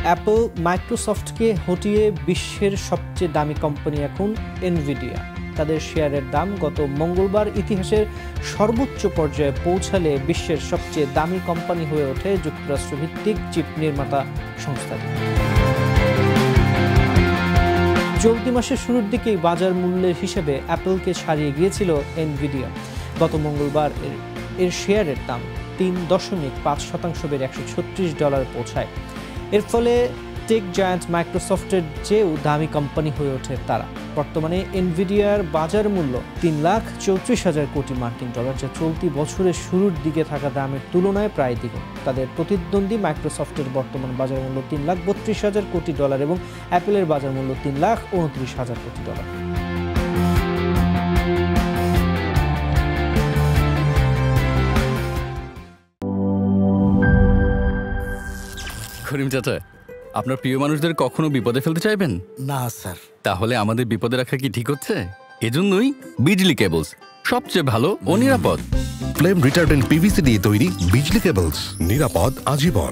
Apple মাইক্রোসফটকে হটিয়ে বিশ্বের সবচেয়ে দামি কোম্পানি এখন এনভিডিয়া। তাদের শেয়ারের দাম গত মঙ্গলবার ইতিহাসের সর্বোচ্চ পর্যায়ে পৌঁছালে বিশ্বের সবচেয়ে দামি কোম্পানি হয়ে ওঠে যুক্তরাষ্ট্রভিত্তিক চিপ নির্মাতা সংস্থাটি। চলতি মাসের শুরুর দিকেই বাজার মূল্যের হিসেবে অ্যাপলকে ছাড়িয়ে গিয়েছিল এনভিডিয়া। গত মঙ্গলবার এর শেয়ারের দাম ৩.৫% বেড়ে $136 পৌঁছায়। এর ফলে টেক জায়ান্ট মাইক্রোসফটের চেয়েও দামি কোম্পানি হয়ে ওঠে তারা। বর্তমানে এনভিডিয়ার বাজার মূল্য $3,34,000 কোটি মার্কিন ডলার, যা চলতি বছরের শুরুর দিকে থাকা দামের তুলনায় প্রায় দ্বিগুণ। তাদের প্রতিদ্বন্দ্বী মাইক্রোসফটের বর্তমান বাজার মূল্য $3,32,000 কোটি ডলার এবং অ্যাপলের বাজার মূল্য $3,29,000 কোটি ডলার। করিম চাচা, আপনার প্রিয় মানুষদের কখনো বিপদে ফেলতে চাইবেন না স্যার। তাহলে আমাদের বিপদে রাখা কি ঠিক হচ্ছে? এজন্যই বিজলি কেবলস সবচেয়ে ভালো ও নিরাপদ। ফ্লেম রিটার্ডেন্ট পিভিসি দিয়ে তৈরি বিজলি কেবলস, নিরাপদ আজীবন।